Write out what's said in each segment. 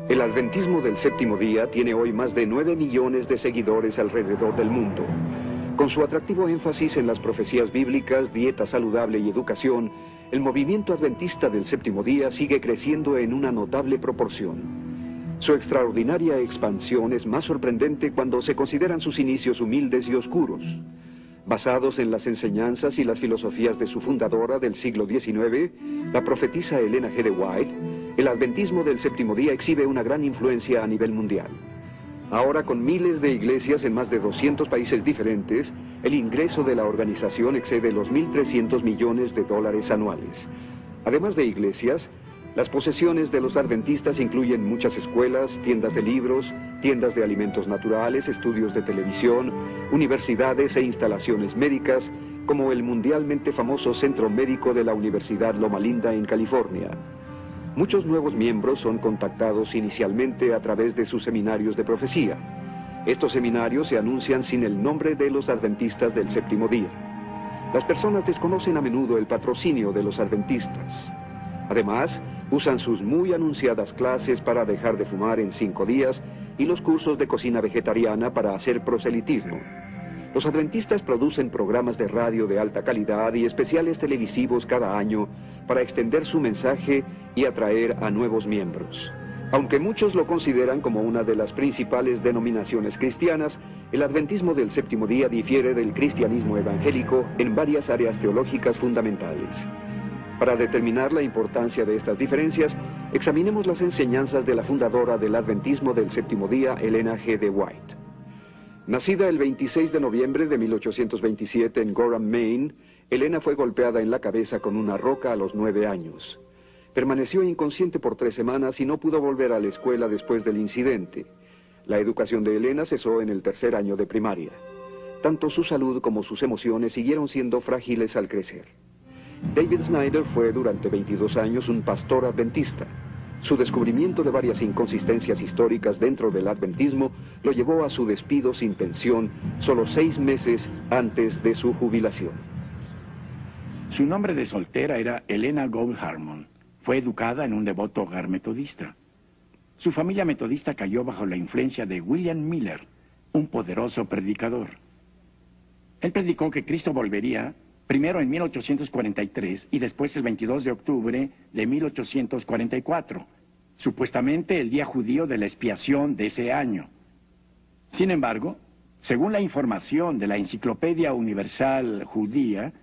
El adventismo del séptimo día tiene hoy más de 9 millones de seguidores alrededor del mundo. Con su atractivo énfasis en las profecías bíblicas, dieta saludable y educación, el movimiento adventista del séptimo día sigue creciendo en una notable proporción. Su extraordinaria expansión es más sorprendente cuando se consideran sus inicios humildes y oscuros. Basados en las enseñanzas y las filosofías de su fundadora del siglo XIX, la profetisa Elena G. de White, el adventismo del séptimo día exhibe una gran influencia a nivel mundial. Ahora, con miles de iglesias en más de 200 países diferentes, el ingreso de la organización excede los $1.300 millones anuales. Además de iglesias, las posesiones de los adventistas incluyen muchas escuelas, tiendas de libros, tiendas de alimentos naturales, estudios de televisión, universidades e instalaciones médicas, como el mundialmente famoso Centro Médico de la Universidad Loma Linda en California. Muchos nuevos miembros son contactados inicialmente a través de sus seminarios de profecía. Estos seminarios se anuncian sin el nombre de los adventistas del séptimo día. Las personas desconocen a menudo el patrocinio de los adventistas. Además, usan sus muy anunciadas clases para dejar de fumar en 5 días y los cursos de cocina vegetariana para hacer proselitismo. Los adventistas producen programas de radio de alta calidad y especiales televisivos cada año para extender su mensaje y atraer a nuevos miembros. Aunque muchos lo consideran como una de las principales denominaciones cristianas, el adventismo del séptimo día difiere del cristianismo evangélico en varias áreas teológicas fundamentales. Para determinar la importancia de estas diferencias, examinemos las enseñanzas de la fundadora del adventismo del séptimo día, Elena G. de White. Nacida el 26 de noviembre de 1827 en Gorham, Maine, Elena fue golpeada en la cabeza con una roca a los 9 años. Permaneció inconsciente por 3 semanas y no pudo volver a la escuela después del incidente. La educación de Elena cesó en el 3er año de primaria. Tanto su salud como sus emociones siguieron siendo frágiles al crecer. David Snyder fue durante 22 años un pastor adventista. Su descubrimiento de varias inconsistencias históricas dentro del adventismo lo llevó a su despido sin pensión solo 6 meses antes de su jubilación. Su nombre de soltera era Elena Gould Harmon. Fue educada en un devoto hogar metodista. Su familia metodista cayó bajo la influencia de William Miller, un poderoso predicador. Él predicó que Cristo volvería primero en 1843 y después el 22 de octubre de 1844, supuestamente el día judío de la expiación de ese año. Sin embargo, según la información de la Enciclopedia Universal Judía,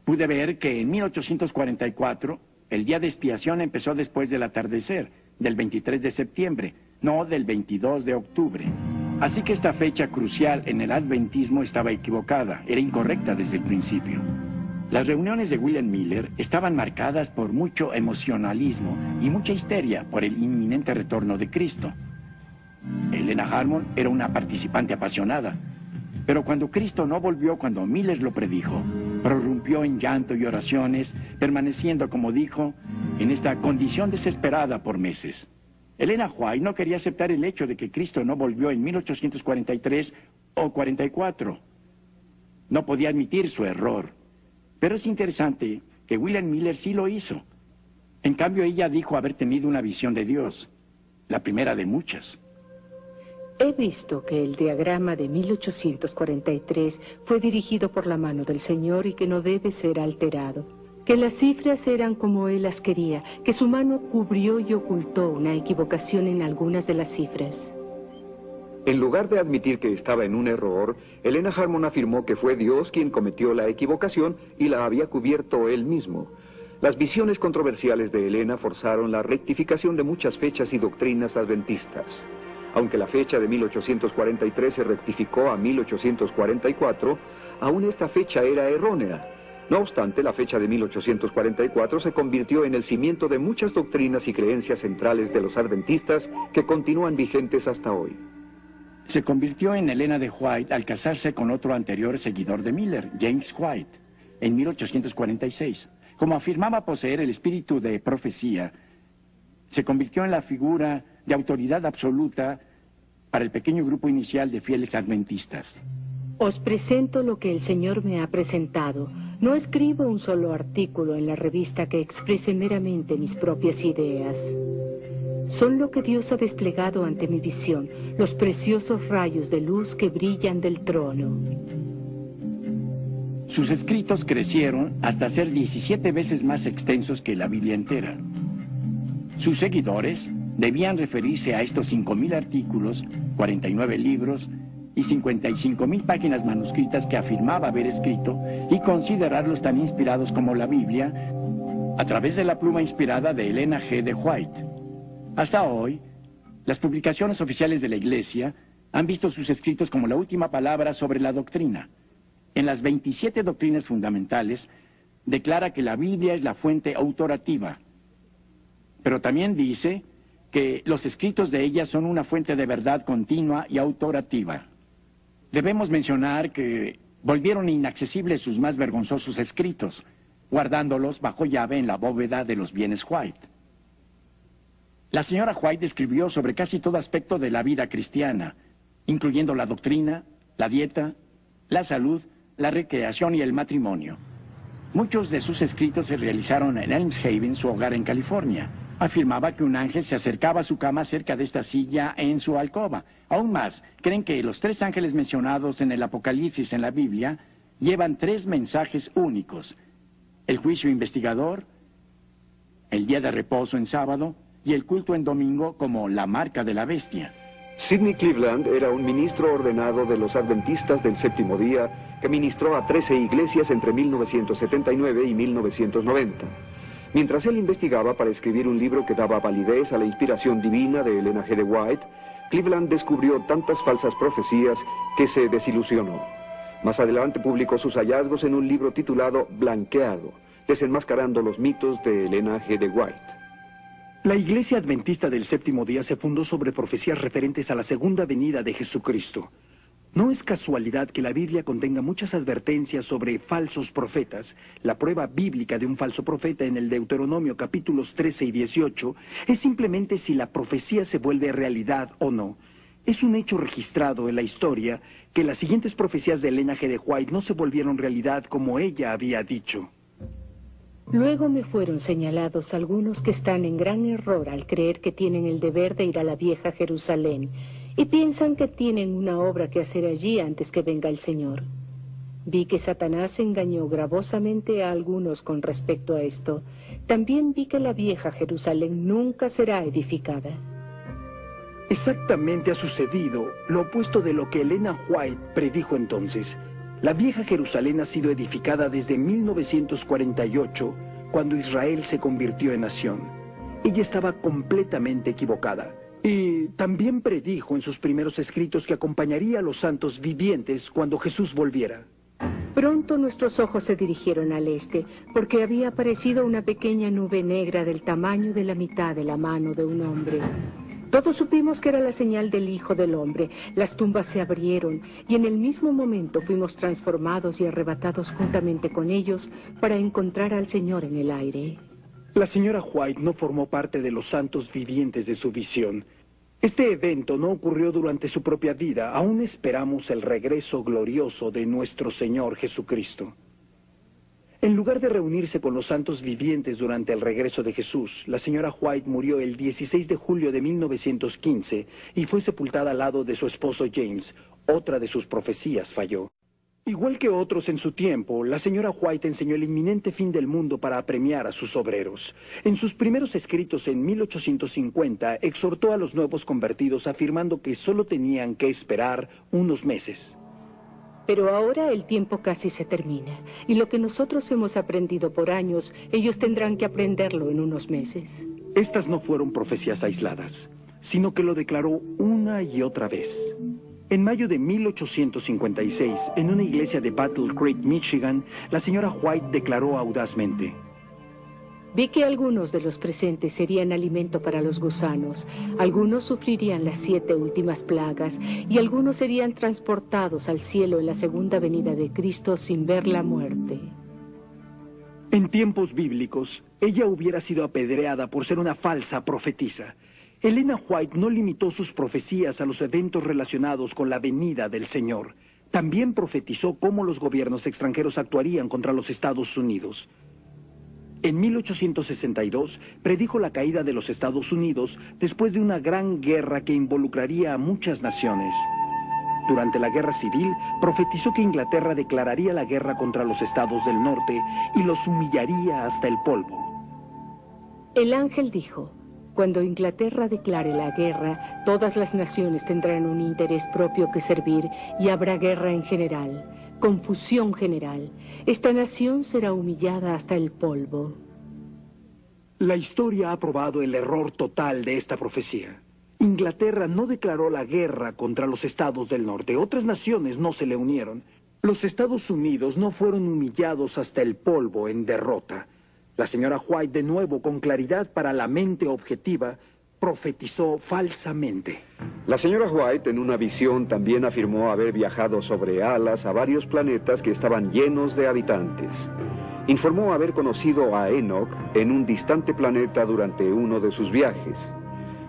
pude ver que en 1844 el día de expiación empezó después del atardecer, del 23 de septiembre, no del 22 de octubre. Así que esta fecha crucial en el adventismo estaba equivocada, era incorrecta desde el principio. Las reuniones de William Miller estaban marcadas por mucho emocionalismo y mucha histeria por el inminente retorno de Cristo. Elena Harmon era una participante apasionada, pero cuando Cristo no volvió cuando Miller lo predijo, prorrumpió en llanto y oraciones, permaneciendo, como dijo, en esta condición desesperada por meses. Elena White no quería aceptar el hecho de que Cristo no volvió en 1843 o 44. No podía admitir su error. Pero es interesante que William Miller sí lo hizo. En cambio, ella dijo haber tenido una visión de Dios, la primera de muchas. He visto que el diagrama de 1843 fue dirigido por la mano del Señor y que no debe ser alterado. Que las cifras eran como Él las quería, que su mano cubrió y ocultó una equivocación en algunas de las cifras. En lugar de admitir que estaba en un error, Elena Harmon afirmó que fue Dios quien cometió la equivocación y la había cubierto él mismo. Las visiones controversiales de Elena forzaron la rectificación de muchas fechas y doctrinas adventistas. Aunque la fecha de 1843 se rectificó a 1844, aún esta fecha era errónea. No obstante, la fecha de 1844 se convirtió en el cimiento de muchas doctrinas y creencias centrales de los adventistas que continúan vigentes hasta hoy. Se convirtió en Elena de White al casarse con otro anterior seguidor de Miller, James White, en 1846. Como afirmaba poseer el espíritu de profecía, se convirtió en la figura de autoridad absoluta para el pequeño grupo inicial de fieles adventistas. Os presento lo que el Señor me ha presentado. No escribo un solo artículo en la revista que exprese meramente mis propias ideas. Son lo que Dios ha desplegado ante mi visión, los preciosos rayos de luz que brillan del trono. Sus escritos crecieron hasta ser 17 veces más extensos que la Biblia entera. Sus seguidores debían referirse a estos 5.000 artículos, 49 libros y 55.000 páginas manuscritas que afirmaba haber escrito y considerarlos tan inspirados como la Biblia a través de la pluma inspirada de Elena G. de White. Hasta hoy, las publicaciones oficiales de la Iglesia han visto sus escritos como la última palabra sobre la doctrina. En las 27 doctrinas fundamentales, declara que la Biblia es la fuente autorativa, pero también dice que los escritos de ella son una fuente de verdad continua y autorativa. Debemos mencionar que volvieron inaccesibles sus más vergonzosos escritos, guardándolos bajo llave en la bóveda de los bienes White. La señora White escribió sobre casi todo aspecto de la vida cristiana, incluyendo la doctrina, la dieta, la salud, la recreación y el matrimonio. Muchos de sus escritos se realizaron en Elms Haven, su hogar en California. Afirmaba que un ángel se acercaba a su cama cerca de esta silla en su alcoba. Aún más, creen que los 3 ángeles mencionados en el Apocalipsis en la Biblia llevan 3 mensajes únicos: el juicio investigador, el día de reposo en sábado y el culto en domingo como la marca de la bestia. Sidney Cleveland era un ministro ordenado de los Adventistas del Séptimo Día que ministró a 13 iglesias entre 1979 y 1990. Mientras él investigaba para escribir un libro que daba validez a la inspiración divina de Elena G. de White, Cleveland descubrió tantas falsas profecías que se desilusionó. Más adelante publicó sus hallazgos en un libro titulado Blanqueado, desenmascarando los mitos de Elena G. de White. La Iglesia Adventista del Séptimo Día se fundó sobre profecías referentes a la segunda venida de Jesucristo. No es casualidad que la Biblia contenga muchas advertencias sobre falsos profetas. La prueba bíblica de un falso profeta en el Deuteronomio capítulos 13 y 18 es simplemente si la profecía se vuelve realidad o no. Es un hecho registrado en la historia que las siguientes profecías de Elena G. de White no se volvieron realidad como ella había dicho. Luego me fueron señalados algunos que están en gran error al creer que tienen el deber de ir a la vieja Jerusalén y piensan que tienen una obra que hacer allí antes que venga el Señor. Vi que Satanás engañó gravosamente a algunos con respecto a esto. También vi que la vieja Jerusalén nunca será edificada. Exactamente ha sucedido lo opuesto de lo que Elena White predijo entonces. La vieja Jerusalén ha sido edificada desde 1948, cuando Israel se convirtió en nación. Ella estaba completamente equivocada. Y también predijo en sus primeros escritos que acompañaría a los santos vivientes cuando Jesús volviera. Pronto nuestros ojos se dirigieron al este, porque había aparecido una pequeña nube negra del tamaño de la mitad de la mano de un hombre. Todos supimos que era la señal del Hijo del Hombre. Las tumbas se abrieron y en el mismo momento fuimos transformados y arrebatados juntamente con ellos para encontrar al Señor en el aire. La señora White no formó parte de los santos vivientes de su visión. Este evento no ocurrió durante su propia vida. Aún esperamos el regreso glorioso de nuestro Señor Jesucristo. En lugar de reunirse con los santos vivientes durante el regreso de Jesús, la señora White murió el 16 de julio de 1915 y fue sepultada al lado de su esposo James. Otra de sus profecías falló. Igual que otros en su tiempo, la señora White enseñó el inminente fin del mundo para apremiar a sus obreros. En sus primeros escritos en 1850, exhortó a los nuevos convertidos afirmando que solo tenían que esperar unos meses. Pero ahora el tiempo casi se termina, y lo que nosotros hemos aprendido por años, ellos tendrán que aprenderlo en unos meses. Estas no fueron profecías aisladas, sino que lo declaró una y otra vez. En mayo de 1856, en una iglesia de Battle Creek, Michigan, la señora White declaró audazmente: Vi que algunos de los presentes serían alimento para los gusanos, algunos sufrirían las 7 últimas plagas, y algunos serían transportados al cielo en la segunda venida de Cristo sin ver la muerte. En tiempos bíblicos, ella hubiera sido apedreada por ser una falsa profetisa. Elena White no limitó sus profecías a los eventos relacionados con la venida del Señor. También profetizó cómo los gobiernos extranjeros actuarían contra los Estados Unidos. En 1862 predijo la caída de los Estados Unidos después de una gran guerra que involucraría a muchas naciones. Durante la Guerra Civil, profetizó que Inglaterra declararía la guerra contra los estados del norte y los humillaría hasta el polvo. El ángel dijo: cuando Inglaterra declare la guerra, todas las naciones tendrán un interés propio que servir y habrá guerra en general, confusión general. Esta nación será humillada hasta el polvo. La historia ha probado el error total de esta profecía. Inglaterra no declaró la guerra contra los estados del norte. Otras naciones no se le unieron. Los Estados Unidos no fueron humillados hasta el polvo en derrota. La señora White, de nuevo, con claridad para la mente objetiva, profetizó falsamente. La señora White, en una visión, también afirmó haber viajado sobre alas a varios planetas que estaban llenos de habitantes. Informó haber conocido a Enoch en un distante planeta durante uno de sus viajes.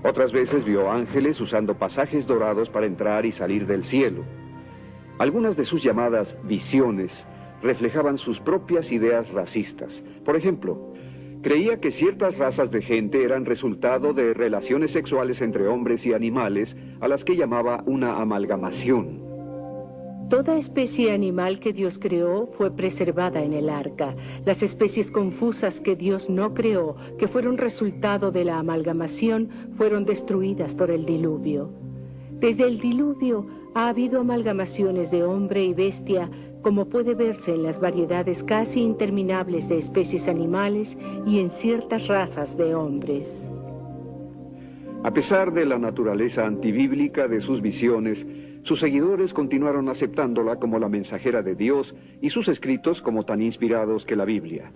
Otras veces vio ángeles usando pasajes dorados para entrar y salir del cielo. Algunas de sus llamadas visiones reflejaban sus propias ideas racistas. Por ejemplo, creía que ciertas razas de gente eran resultado de relaciones sexuales entre hombres y animales, a las que llamaba una amalgamación. Toda especie animal que Dios creó fue preservada en el arca. Las especies confusas que Dios no creó, que fueron resultado de la amalgamación, fueron destruidas por el diluvio. Desde el diluvio ha habido amalgamaciones de hombre y bestia, como puede verse en las variedades casi interminables de especies animales y en ciertas razas de hombres. A pesar de la naturaleza antibíblica de sus visiones, sus seguidores continuaron aceptándola como la mensajera de Dios y sus escritos como tan inspirados que la Biblia.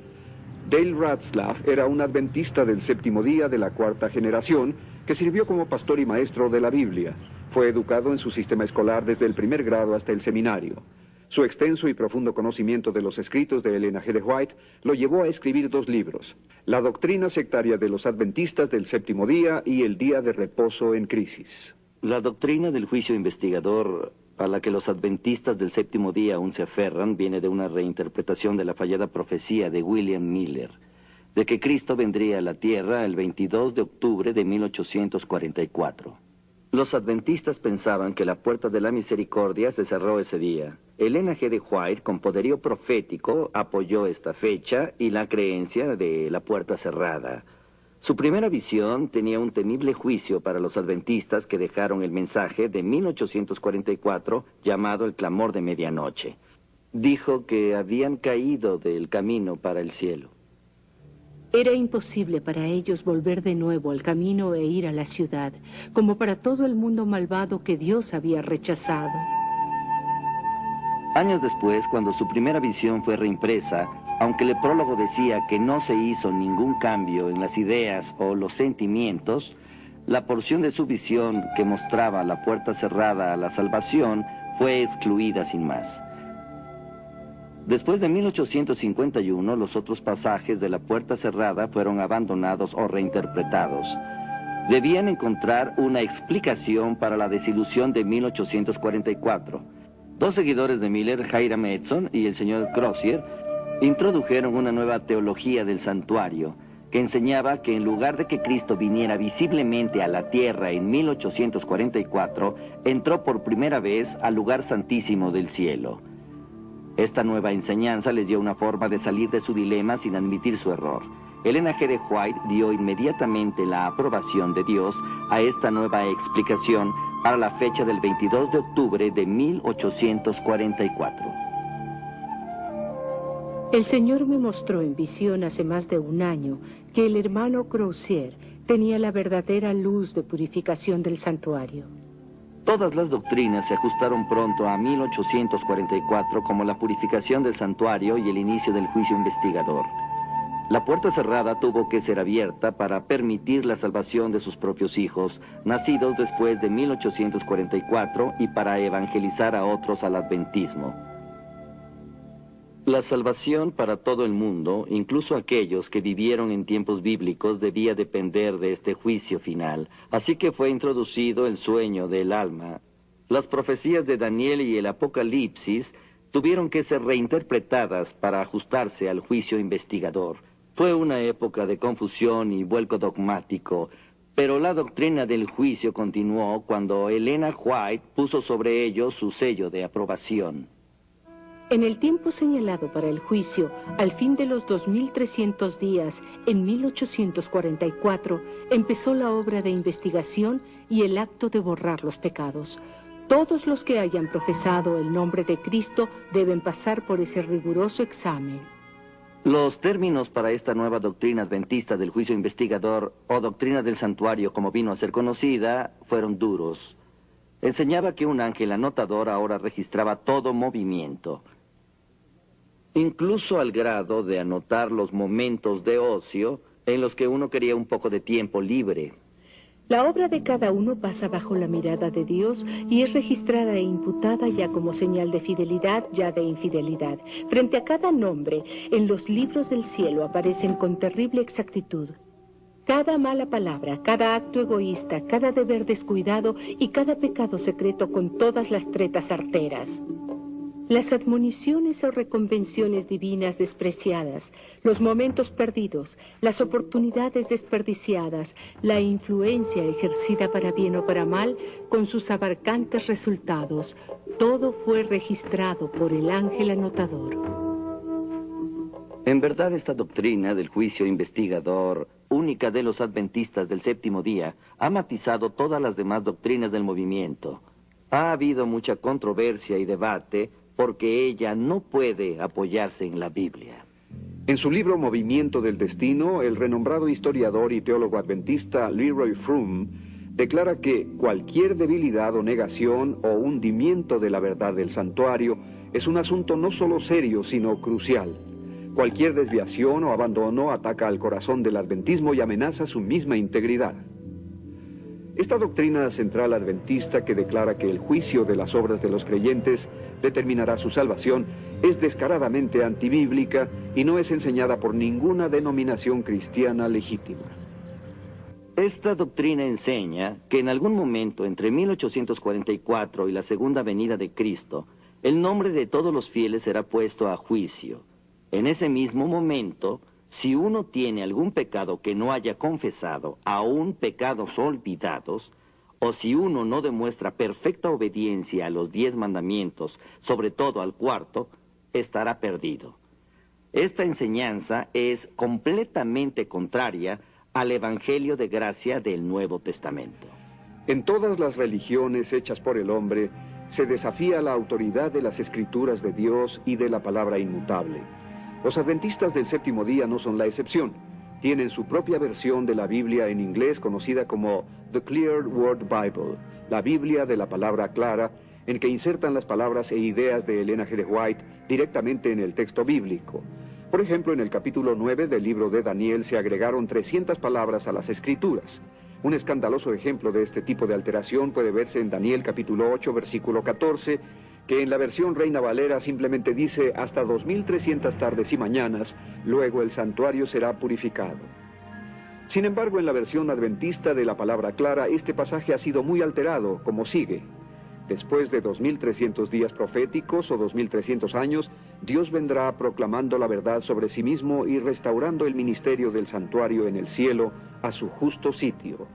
Dale Ratzlaff era un adventista del séptimo día de la cuarta generación que sirvió como pastor y maestro de la Biblia. Fue educado en su sistema escolar desde el primer grado hasta el seminario. Su extenso y profundo conocimiento de los escritos de Ellen G. White lo llevó a escribir 2 libros: La doctrina sectaria de los adventistas del séptimo día y El día de reposo en crisis. La doctrina del juicio investigador, a la que los adventistas del séptimo día aún se aferran, viene de una reinterpretación de la fallada profecía de William Miller, de que Cristo vendría a la tierra el 22 de octubre de 1844. Los adventistas pensaban que la puerta de la misericordia se cerró ese día. Ellen G. White, con poderío profético, apoyó esta fecha y la creencia de la puerta cerrada. Su primera visión tenía un temible juicio para los adventistas que dejaron el mensaje de 1844 llamado el clamor de medianoche. Dijo que habían caído del camino para el cielo. Era imposible para ellos volver de nuevo al camino e ir a la ciudad, como para todo el mundo malvado que Dios había rechazado. Años después, cuando su primera visión fue reimpresa, aunque el prólogo decía que no se hizo ningún cambio en las ideas o los sentimientos, la porción de su visión que mostraba la puerta cerrada a la salvación fue excluida sin más. Después de 1851, los otros pasajes de la puerta cerrada fueron abandonados o reinterpretados. Debían encontrar una explicación para la desilusión de 1844. 2 seguidores de Miller, Hiram Edson y el señor Crozier, introdujeron una nueva teología del santuario, que enseñaba que en lugar de que Cristo viniera visiblemente a la tierra en 1844, entró por primera vez al lugar santísimo del cielo. Esta nueva enseñanza les dio una forma de salir de su dilema sin admitir su error. Ellen G. White dio inmediatamente la aprobación de Dios a esta nueva explicación para la fecha del 22 de octubre de 1844. El Señor me mostró en visión hace más de 1 año que el hermano Crozier tenía la verdadera luz de purificación del santuario. Todas las doctrinas se ajustaron pronto a 1844 como la purificación del santuario y el inicio del juicio investigador. La puerta cerrada tuvo que ser abierta para permitir la salvación de sus propios hijos, nacidos después de 1844, y para evangelizar a otros al adventismo. La salvación para todo el mundo, incluso aquellos que vivieron en tiempos bíblicos, debía depender de este juicio final. Así que fue introducido el sueño del alma. Las profecías de Daniel y el Apocalipsis tuvieron que ser reinterpretadas para ajustarse al juicio investigador. Fue una época de confusión y vuelco dogmático, pero la doctrina del juicio continuó cuando Elena White puso sobre ello su sello de aprobación. En el tiempo señalado para el juicio, al fin de los 2300 días, en 1844, empezó la obra de investigación y el acto de borrar los pecados. Todos los que hayan profesado el nombre de Cristo deben pasar por ese riguroso examen. Los términos para esta nueva doctrina adventista del juicio investigador, o doctrina del santuario como vino a ser conocida, fueron duros. Enseñaba que un ángel anotador ahora registraba todo movimiento, incluso al grado de anotar los momentos de ocio en los que uno quería un poco de tiempo libre. La obra de cada uno pasa bajo la mirada de Dios y es registrada e imputada ya como señal de fidelidad, ya de infidelidad. Frente a cada nombre, en los libros del cielo aparecen con terrible exactitud cada mala palabra, cada acto egoísta, cada deber descuidado y cada pecado secreto con todas las tretas arteras. Las admoniciones o reconvenciones divinas despreciadas, los momentos perdidos, las oportunidades desperdiciadas, la influencia ejercida para bien o para mal, con sus abarcantes resultados, todo fue registrado por el ángel anotador. En verdad, esta doctrina del juicio investigador, única de los adventistas del séptimo día, ha matizado todas las demás doctrinas del movimiento. Ha habido mucha controversia y debate, porque ella no puede apoyarse en la Biblia. En su libro Movimiento del Destino, el renombrado historiador y teólogo adventista Leroy Froom declara que cualquier debilidad o negación o hundimiento de la verdad del santuario es un asunto no solo serio, sino crucial. Cualquier desviación o abandono ataca al corazón del adventismo y amenaza su misma integridad. Esta doctrina central adventista que declara que el juicio de las obras de los creyentes determinará su salvación es descaradamente antibíblica y no es enseñada por ninguna denominación cristiana legítima. Esta doctrina enseña que en algún momento entre 1844 y la segunda venida de Cristo, el nombre de todos los fieles será puesto a juicio. En ese mismo momento, si uno tiene algún pecado que no haya confesado, aún pecados olvidados, o si uno no demuestra perfecta obediencia a los 10 mandamientos, sobre todo al cuarto, estará perdido. Esta enseñanza es completamente contraria al Evangelio de gracia del Nuevo Testamento. En todas las religiones hechas por el hombre, se desafía la autoridad de las Escrituras de Dios y de la palabra inmutable. Los adventistas del séptimo día no son la excepción. Tienen su propia versión de la Biblia en inglés conocida como The Clear Word Bible, la Biblia de la palabra clara, en que insertan las palabras e ideas de Elena G. White directamente en el texto bíblico. Por ejemplo, en el capítulo 9 del libro de Daniel se agregaron 300 palabras a las Escrituras. Un escandaloso ejemplo de este tipo de alteración puede verse en Daniel capítulo 8, versículo 14, que en la versión Reina Valera simplemente dice hasta 2300 tardes y mañanas, luego el santuario será purificado. Sin embargo, en la versión adventista de la palabra clara, este pasaje ha sido muy alterado, como sigue. Después de 2300 días proféticos o 2300 años, Dios vendrá proclamando la verdad sobre sí mismo y restaurando el ministerio del santuario en el cielo a su justo sitio.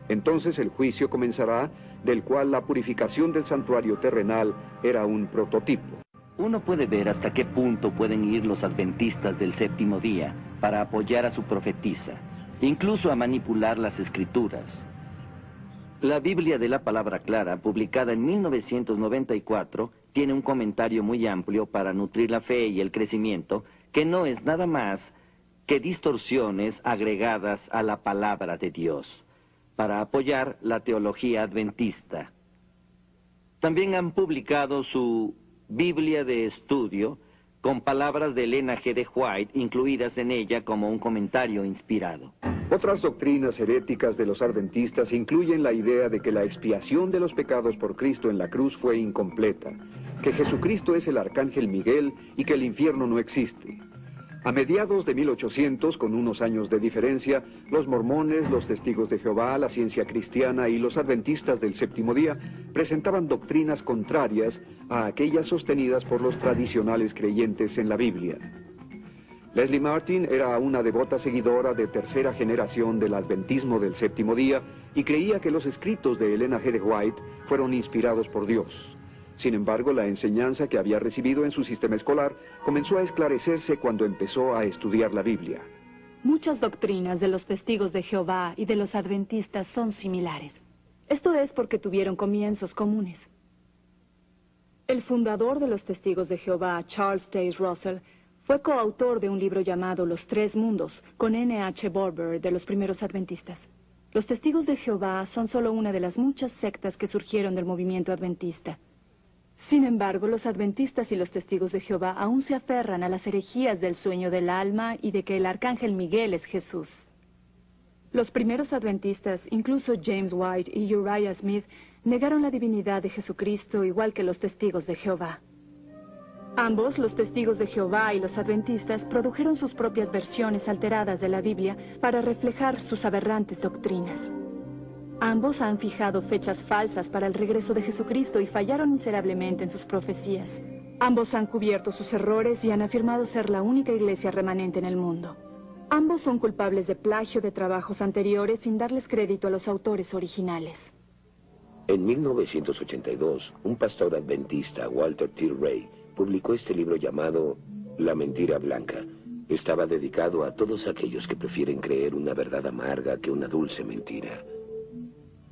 Entonces el juicio comenzará, del cual la purificación del santuario terrenal era un prototipo. Uno puede ver hasta qué punto pueden ir los adventistas del séptimo día para apoyar a su profetisa, incluso a manipular las Escrituras. La Biblia de la Palabra Clara, publicada en 1994, tiene un comentario muy amplio para nutrir la fe y el crecimiento, que no es nada más que distorsiones agregadas a la palabra de Dios, para apoyar la teología adventista. También han publicado su Biblia de estudio, con palabras de Elena G. White incluidas en ella como un comentario inspirado. Otras doctrinas heréticas de los adventistas incluyen la idea de que la expiación de los pecados por Cristo en la cruz fue incompleta, que Jesucristo es el arcángel Miguel y que el infierno no existe. A mediados de 1800, con unos años de diferencia, los mormones, los testigos de Jehová, la ciencia cristiana y los adventistas del séptimo día presentaban doctrinas contrarias a aquellas sostenidas por los tradicionales creyentes en la Biblia. Leslie Martin era una devota seguidora de tercera generación del adventismo del séptimo día y creía que los escritos de Elena G. de White fueron inspirados por Dios. Sin embargo, la enseñanza que había recibido en su sistema escolar comenzó a esclarecerse cuando empezó a estudiar la Biblia. Muchas doctrinas de los testigos de Jehová y de los adventistas son similares. Esto es porque tuvieron comienzos comunes. El fundador de los testigos de Jehová, Charles Taze Russell, fue coautor de un libro llamado Los Tres Mundos, con N.H. Barber de los primeros adventistas. Los testigos de Jehová son solo una de las muchas sectas que surgieron del movimiento adventista. Sin embargo, los adventistas y los testigos de Jehová aún se aferran a las herejías del sueño del alma y de que el arcángel Miguel es Jesús. Los primeros adventistas, incluso James White y Uriah Smith, negaron la divinidad de Jesucristo igual que los testigos de Jehová. Ambos, los testigos de Jehová y los adventistas, produjeron sus propias versiones alteradas de la Biblia para reflejar sus aberrantes doctrinas. Ambos han fijado fechas falsas para el regreso de Jesucristo y fallaron miserablemente en sus profecías. Ambos han cubierto sus errores y han afirmado ser la única iglesia remanente en el mundo. Ambos son culpables de plagio de trabajos anteriores sin darles crédito a los autores originales. En 1982, un pastor adventista, Walter T. Ray, publicó este libro llamado La Mentira Blanca. Estaba dedicado a todos aquellos que prefieren creer una verdad amarga que una dulce mentira.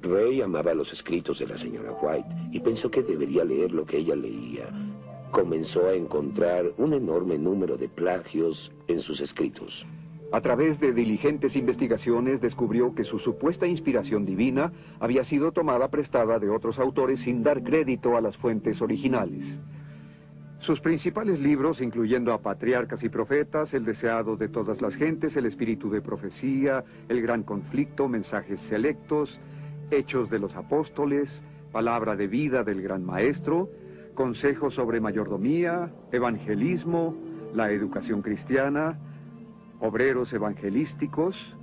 Ray amaba los escritos de la señora White y pensó que debería leer lo que ella leía. Comenzó a encontrar un enorme número de plagios en sus escritos. A través de diligentes investigaciones descubrió que su supuesta inspiración divina había sido tomada prestada de otros autores sin dar crédito a las fuentes originales. Sus principales libros, incluyendo a Patriarcas y Profetas, El deseado de todas las gentes, El espíritu de profecía, El gran conflicto, Mensajes selectos, Hechos de los apóstoles, Palabra de vida del gran maestro, Consejos sobre mayordomía, Evangelismo, La educación cristiana, Obreros evangelísticos,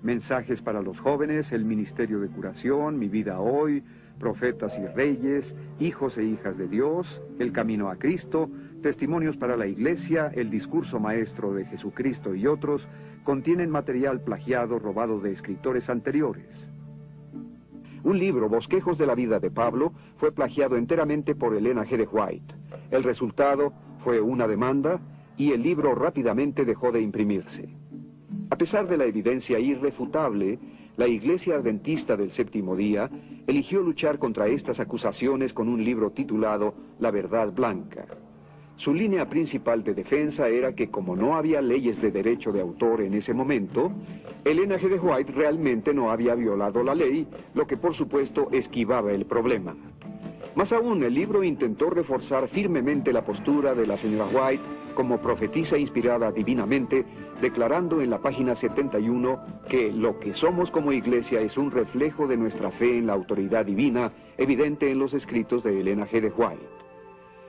Mensajes para los jóvenes, El ministerio de curación, Mi vida hoy, Profetas y reyes, Hijos e hijas de Dios, El camino a Cristo, Testimonios para la iglesia, El discurso maestro de Jesucristo y otros, contienen material plagiado robado de escritores anteriores. Un libro, Bosquejos de la vida de Pablo, fue plagiado enteramente por Elena G. de White. El resultado fue una demanda y el libro rápidamente dejó de imprimirse. A pesar de la evidencia irrefutable, la Iglesia Adventista del Séptimo Día eligió luchar contra estas acusaciones con un libro titulado La Verdad Blanca. Su línea principal de defensa era que como no había leyes de derecho de autor en ese momento, Elena G. de White realmente no había violado la ley, lo que por supuesto esquivaba el problema. Más aún, el libro intentó reforzar firmemente la postura de la señora White como profetisa inspirada divinamente, declarando en la página 71 que lo que somos como iglesia es un reflejo de nuestra fe en la autoridad divina, evidente en los escritos de Elena G. de White.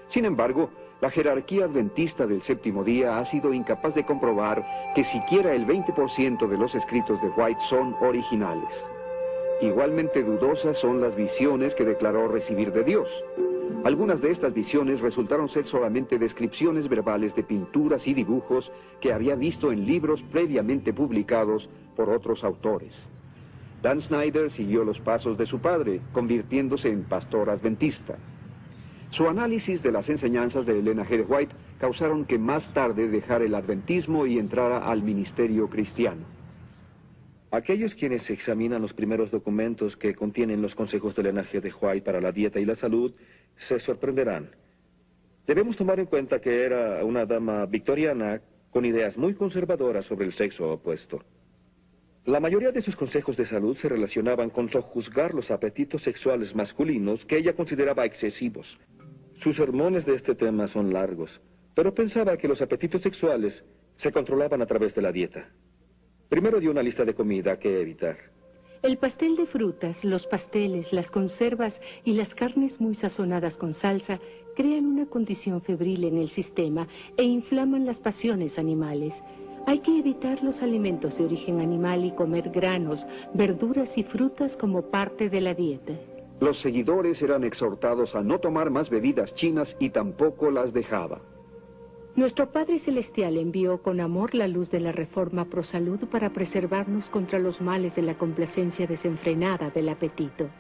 Sin embargo, la jerarquía adventista del Séptimo Día ha sido incapaz de comprobar que siquiera el 20% de los escritos de White son originales. Igualmente dudosas son las visiones que declaró recibir de Dios. Algunas de estas visiones resultaron ser solamente descripciones verbales de pinturas y dibujos que había visto en libros previamente publicados por otros autores. Dan Snyder siguió los pasos de su padre, convirtiéndose en pastor adventista. Su análisis de las enseñanzas de Elena G. de White causaron que más tarde dejara el adventismo y entrara al ministerio cristiano. Aquellos quienes examinan los primeros documentos que contienen los consejos de Elena G. de White para la dieta y la salud se sorprenderán. Debemos tomar en cuenta que era una dama victoriana con ideas muy conservadoras sobre el sexo opuesto. La mayoría de sus consejos de salud se relacionaban con sojuzgar los apetitos sexuales masculinos que ella consideraba excesivos. Sus sermones de este tema son largos, pero pensaba que los apetitos sexuales se controlaban a través de la dieta. Primero dio una lista de comida que evitar. El pastel de frutas, los pasteles, las conservas y las carnes muy sazonadas con salsa crean una condición febril en el sistema e inflaman las pasiones animales. Hay que evitar los alimentos de origen animal y comer granos, verduras y frutas como parte de la dieta. Los seguidores eran exhortados a no tomar más bebidas chinas y tampoco las dejaba. Nuestro Padre Celestial envió con amor la luz de la reforma pro salud para preservarnos contra los males de la complacencia desenfrenada del apetito.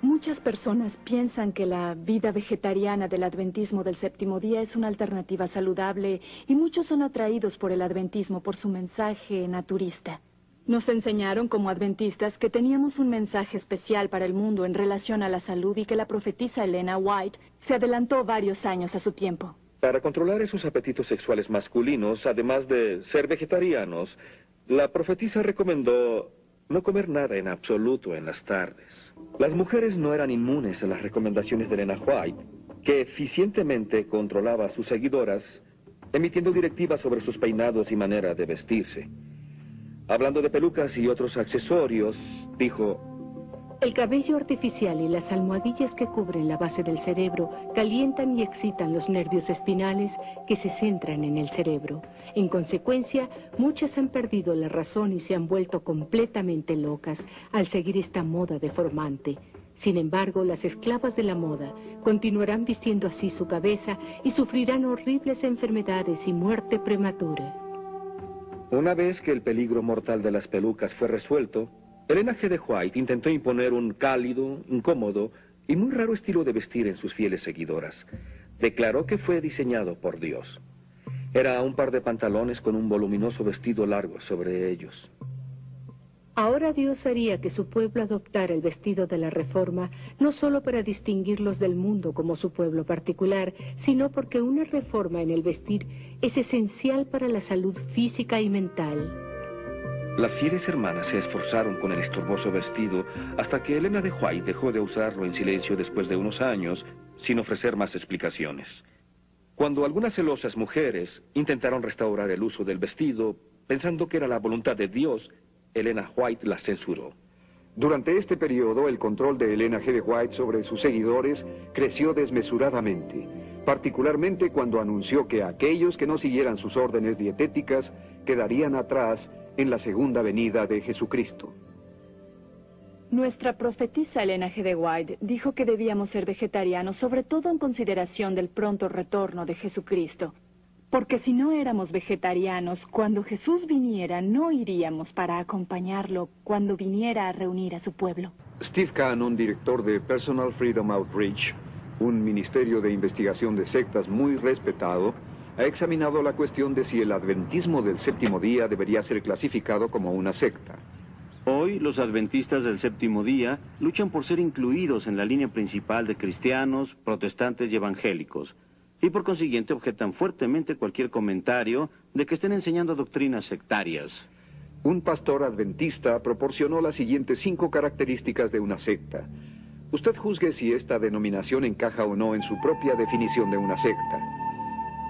Muchas personas piensan que la vida vegetariana del adventismo del séptimo día es una alternativa saludable y muchos son atraídos por el adventismo por su mensaje naturista. Nos enseñaron como adventistas que teníamos un mensaje especial para el mundo en relación a la salud y que la profetisa Elena White se adelantó varios años a su tiempo. Para controlar esos apetitos sexuales masculinos, además de ser vegetarianos, la profetisa recomendó no comer nada en absoluto en las tardes. Las mujeres no eran inmunes a las recomendaciones de Elena White, que eficientemente controlaba a sus seguidoras, emitiendo directivas sobre sus peinados y manera de vestirse. Hablando de pelucas y otros accesorios, dijo: El cabello artificial y las almohadillas que cubren la base del cerebro calientan y excitan los nervios espinales que se centran en el cerebro. En consecuencia, muchas han perdido la razón y se han vuelto completamente locas al seguir esta moda deformante. Sin embargo, las esclavas de la moda continuarán vistiendo así su cabeza y sufrirán horribles enfermedades y muerte prematura. Una vez que el peligro mortal de las pelucas fue resuelto, Elena G. de White intentó imponer un cálido, incómodo y muy raro estilo de vestir en sus fieles seguidoras. Declaró que fue diseñado por Dios. Era un par de pantalones con un voluminoso vestido largo sobre ellos. Ahora Dios haría que su pueblo adoptara el vestido de la reforma, no solo para distinguirlos del mundo como su pueblo particular, sino porque una reforma en el vestir es esencial para la salud física y mental. Las fieles hermanas se esforzaron con el estorboso vestido hasta que Elena de White dejó de usarlo en silencio después de unos años, sin ofrecer más explicaciones. Cuando algunas celosas mujeres intentaron restaurar el uso del vestido, pensando que era la voluntad de Dios, Elena White las censuró. Durante este periodo, el control de Elena G. de White sobre sus seguidores creció desmesuradamente, particularmente cuando anunció que aquellos que no siguieran sus órdenes dietéticas quedarían atrás en la segunda venida de Jesucristo. Nuestra profetisa Elena G. de White dijo que debíamos ser vegetarianos, sobre todo en consideración del pronto retorno de Jesucristo. Porque si no éramos vegetarianos, cuando Jesús viniera, no iríamos para acompañarlo cuando viniera a reunir a su pueblo. Steve Cannon, director de Personal Freedom Outreach, un ministerio de investigación de sectas muy respetado, ha examinado la cuestión de si el adventismo del séptimo día debería ser clasificado como una secta. Hoy, los adventistas del séptimo día luchan por ser incluidos en la línea principal de cristianos, protestantes y evangélicos, y por consiguiente objetan fuertemente cualquier comentario de que estén enseñando doctrinas sectarias. Un pastor adventista proporcionó las siguientes 5 características de una secta. Usted juzgue si esta denominación encaja o no en su propia definición de una secta.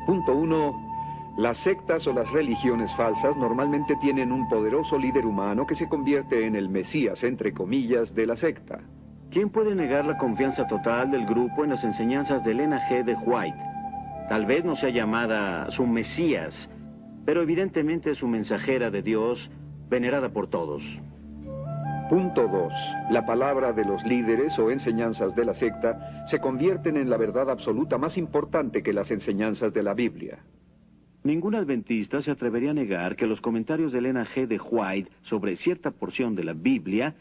Punto 1. Las sectas o las religiones falsas normalmente tienen un poderoso líder humano que se convierte en el Mesías, entre comillas, de la secta. ¿Quién puede negar la confianza total del grupo en las enseñanzas de Elena G. de White? Tal vez no sea llamada su Mesías, pero evidentemente es su mensajera de Dios, venerada por todos. Punto 2. La palabra de los líderes o enseñanzas de la secta se convierten en la verdad absoluta más importante que las enseñanzas de la Biblia. Ningún adventista se atrevería a negar que los comentarios de Elena G. de White sobre cierta porción de la Biblia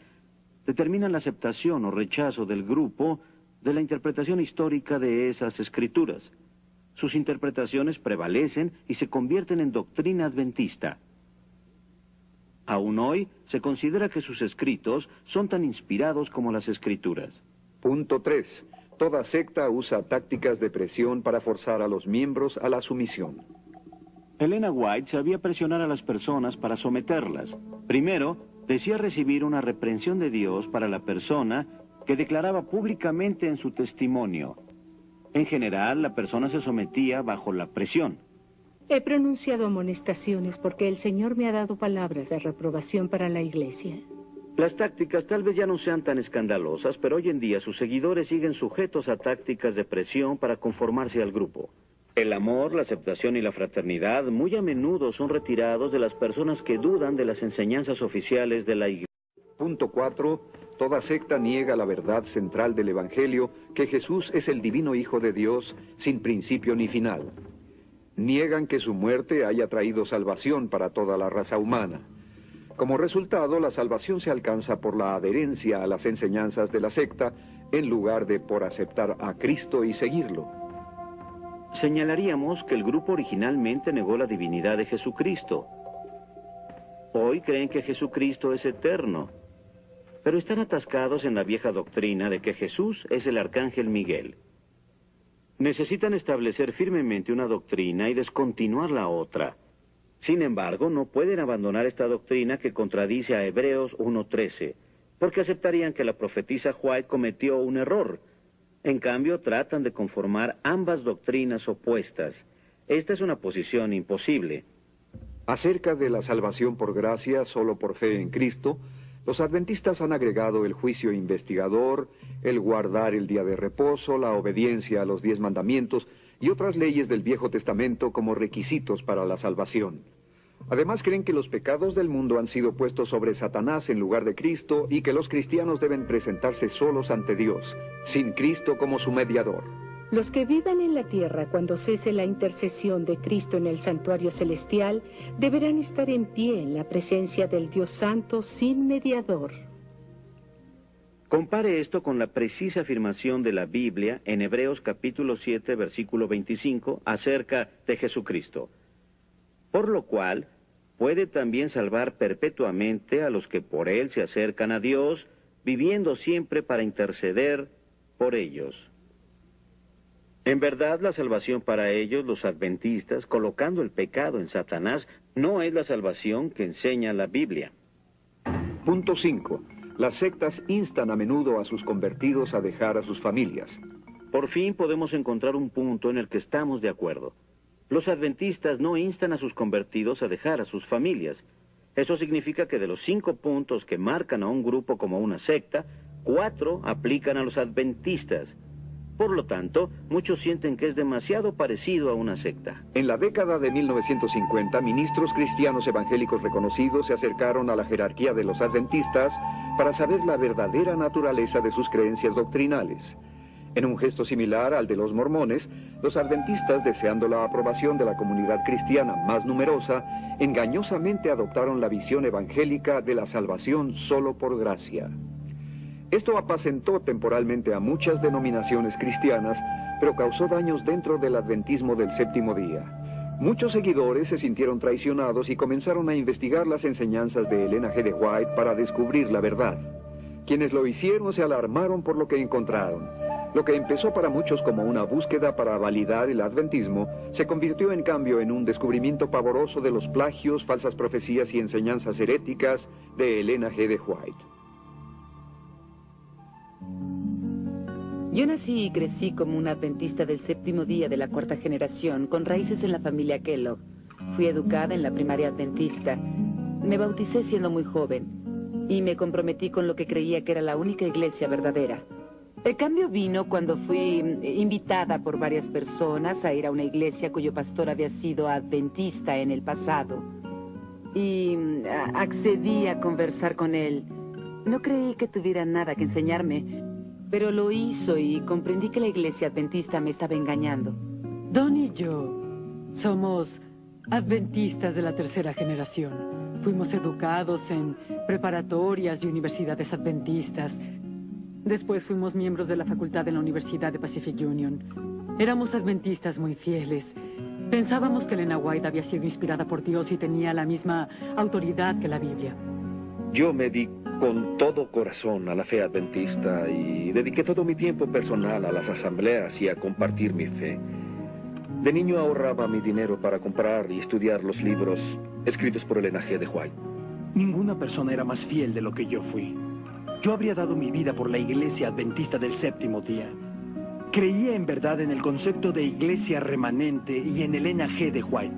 determinan la aceptación o rechazo del grupo de la interpretación histórica de esas escrituras. Sus interpretaciones prevalecen y se convierten en doctrina adventista. Aún hoy, se considera que sus escritos son tan inspirados como las escrituras. Punto 3. Toda secta usa tácticas de presión para forzar a los miembros a la sumisión. Elena White sabía presionar a las personas para someterlas. Primero, decía recibir una reprensión de Dios para la persona que declaraba públicamente en su testimonio. En general, la persona se sometía bajo la presión. He pronunciado amonestaciones porque el Señor me ha dado palabras de reprobación para la iglesia. Las tácticas tal vez ya no sean tan escandalosas, pero hoy en día sus seguidores siguen sujetos a tácticas de presión para conformarse al grupo. El amor, la aceptación y la fraternidad muy a menudo son retirados de las personas que dudan de las enseñanzas oficiales de la iglesia. Punto 4. Toda secta niega la verdad central del Evangelio, que Jesús es el divino Hijo de Dios, sin principio ni final. Niegan que su muerte haya traído salvación para toda la raza humana. Como resultado, la salvación se alcanza por la adherencia a las enseñanzas de la secta, en lugar de por aceptar a Cristo y seguirlo. Señalaríamos que el grupo originalmente negó la divinidad de Jesucristo. Hoy creen que Jesucristo es eterno, pero están atascados en la vieja doctrina de que Jesús es el arcángel Miguel. Necesitan establecer firmemente una doctrina y descontinuar la otra. Sin embargo, no pueden abandonar esta doctrina que contradice a Hebreos 1:13, porque aceptarían que la profetisa White cometió un error. En cambio, tratan de conformar ambas doctrinas opuestas. Esta es una posición imposible. Acerca de la salvación por gracia solo por fe en Cristo, los adventistas han agregado el juicio investigador, el guardar el día de reposo, la obediencia a los 10 mandamientos y otras leyes del Viejo Testamento como requisitos para la salvación. Además, creen que los pecados del mundo han sido puestos sobre Satanás en lugar de Cristo y que los cristianos deben presentarse solos ante Dios, sin Cristo como su mediador. Los que vivan en la tierra cuando cese la intercesión de Cristo en el santuario celestial deberán estar en pie en la presencia del Dios Santo sin mediador. Compare esto con la precisa afirmación de la Biblia en Hebreos capítulo 7, versículo 25, acerca de Jesucristo. Por lo cual, puede también salvar perpetuamente a los que por él se acercan a Dios, viviendo siempre para interceder por ellos. En verdad, la salvación para ellos, los adventistas, colocando el pecado en Satanás, no es la salvación que enseña la Biblia. Punto 5. Las sectas instan a menudo a sus convertidos a dejar a sus familias. Por fin podemos encontrar un punto en el que estamos de acuerdo. Los adventistas no instan a sus convertidos a dejar a sus familias. Eso significa que de los 5 puntos que marcan a un grupo como una secta, 4 aplican a los adventistas. Por lo tanto, muchos sienten que es demasiado parecido a una secta. En la década de 1950, ministros cristianos evangélicos reconocidos se acercaron a la jerarquía de los adventistas para saber la verdadera naturaleza de sus creencias doctrinales. En un gesto similar al de los mormones, los adventistas, deseando la aprobación de la comunidad cristiana más numerosa, engañosamente adoptaron la visión evangélica de la salvación solo por gracia. Esto apacentó temporalmente a muchas denominaciones cristianas, pero causó daños dentro del adventismo del séptimo día. Muchos seguidores se sintieron traicionados y comenzaron a investigar las enseñanzas de Elena G. de White para descubrir la verdad. Quienes lo hicieron se alarmaron por lo que encontraron. Lo que empezó para muchos como una búsqueda para validar el adventismo, se convirtió en cambio en un descubrimiento pavoroso de los plagios, falsas profecías y enseñanzas heréticas de Elena G. de White. Yo nací y crecí como un adventista del séptimo día de la 4ª generación, con raíces en la familia Kellogg. Fui educada en la primaria adventista. Me bauticé siendo muy joven y me comprometí con lo que creía que era la única iglesia verdadera. El cambio vino cuando fui invitada por varias personas a ir a una iglesia cuyo pastor había sido adventista en el pasado. Y accedí a conversar con él. No creí que tuviera nada que enseñarme, pero lo hizo y comprendí que la iglesia adventista me estaba engañando. Don y yo somos adventistas de la 3ª generación. Fuimos educados en preparatorias y universidades adventistas. Después fuimos miembros de la facultad en la Universidad de Pacific Union. Éramos adventistas muy fieles. Pensábamos que Elena White había sido inspirada por Dios y tenía la misma autoridad que la Biblia. Yo me di con todo corazón a la fe adventista y dediqué todo mi tiempo personal a las asambleas y a compartir mi fe. De niño ahorraba mi dinero para comprar y estudiar los libros escritos por Elena G. de White. Ninguna persona era más fiel de lo que yo fui. Yo habría dado mi vida por la iglesia adventista del séptimo día. Creía en verdad en el concepto de iglesia remanente y en Elena G. de White.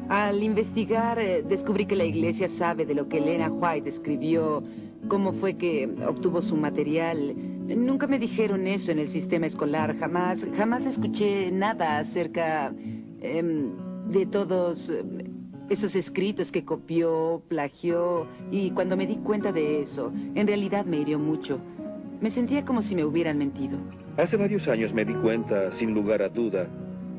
Al investigar, descubrí que la iglesia sabe de lo que Elena White escribió, cómo fue que obtuvo su material. Nunca me dijeron eso en el sistema escolar, jamás escuché nada acerca de todos esos escritos que copió, plagió, y cuando me di cuenta de eso, en realidad me hirió mucho. Me sentía como si me hubieran mentido. Hace varios años me di cuenta, sin lugar a duda,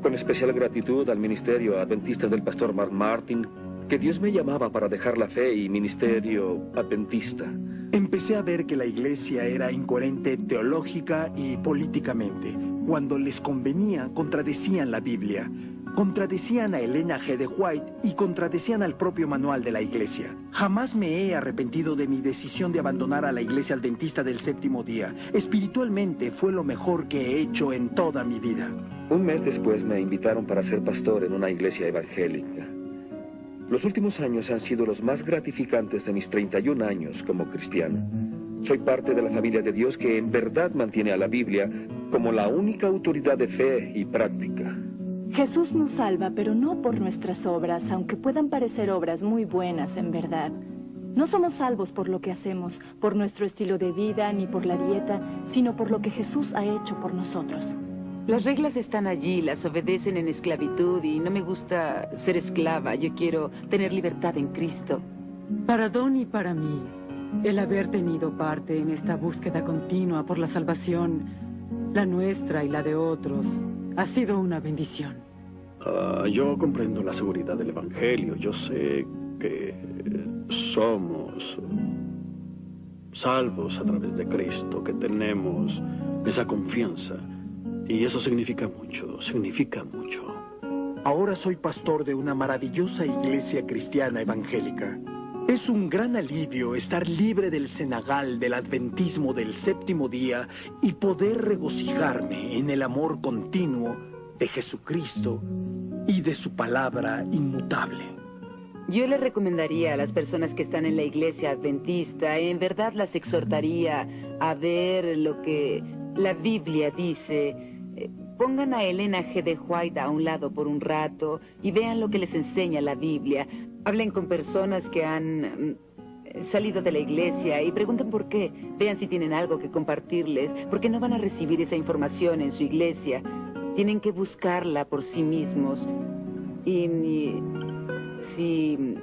con especial gratitud al ministerio adventista del pastor Mark Martin, que Dios me llamaba para dejar la fe y ministerio adventista. Empecé a ver que la iglesia era incoherente teológica y políticamente. Cuando les convenía, contradecían la Biblia, contradecían a Elena G. de White y contradecían al propio manual de la iglesia. Jamás me he arrepentido de mi decisión de abandonar a la iglesia adventista del séptimo día. Espiritualmente fue lo mejor que he hecho en toda mi vida. Un mes después me invitaron para ser pastor en una iglesia evangélica. Los últimos años han sido los más gratificantes de mis 31 años como cristiano. Soy parte de la familia de Dios que en verdad mantiene a la Biblia como la única autoridad de fe y práctica. Jesús nos salva, pero no por nuestras obras, aunque puedan parecer obras muy buenas en verdad. No somos salvos por lo que hacemos, por nuestro estilo de vida, ni por la dieta, sino por lo que Jesús ha hecho por nosotros. Las reglas están allí, las obedecen en esclavitud y no me gusta ser esclava. Yo quiero tener libertad en Cristo. Para Don y para mí, el haber tenido parte en esta búsqueda continua por la salvación, la nuestra y la de otros, ha sido una bendición. Yo comprendo la seguridad del Evangelio. Yo sé que somos salvos a través de Cristo, que tenemos esa confianza. Y eso significa mucho, significa mucho. Ahora soy pastor de una maravillosa iglesia cristiana evangélica. Es un gran alivio estar libre del cenagal del adventismo del séptimo día y poder regocijarme en el amor continuo de Jesucristo y de su palabra inmutable. Yo le recomendaría a las personas que están en la iglesia adventista, en verdad las exhortaría a ver lo que la Biblia dice. Pongan a Elena G. de White a un lado por un rato y vean lo que les enseña la Biblia. Hablen con personas que han salido de la iglesia y pregunten por qué. Vean si tienen algo que compartirles, porque no van a recibir esa información en su iglesia. Tienen que buscarla por sí mismos. Y si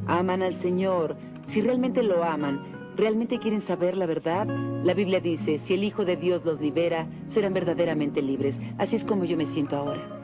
aman al Señor, si realmente lo aman, ¿realmente quieren saber la verdad? La Biblia dice, si el Hijo de Dios los libera, serán verdaderamente libres. Así es como yo me siento ahora.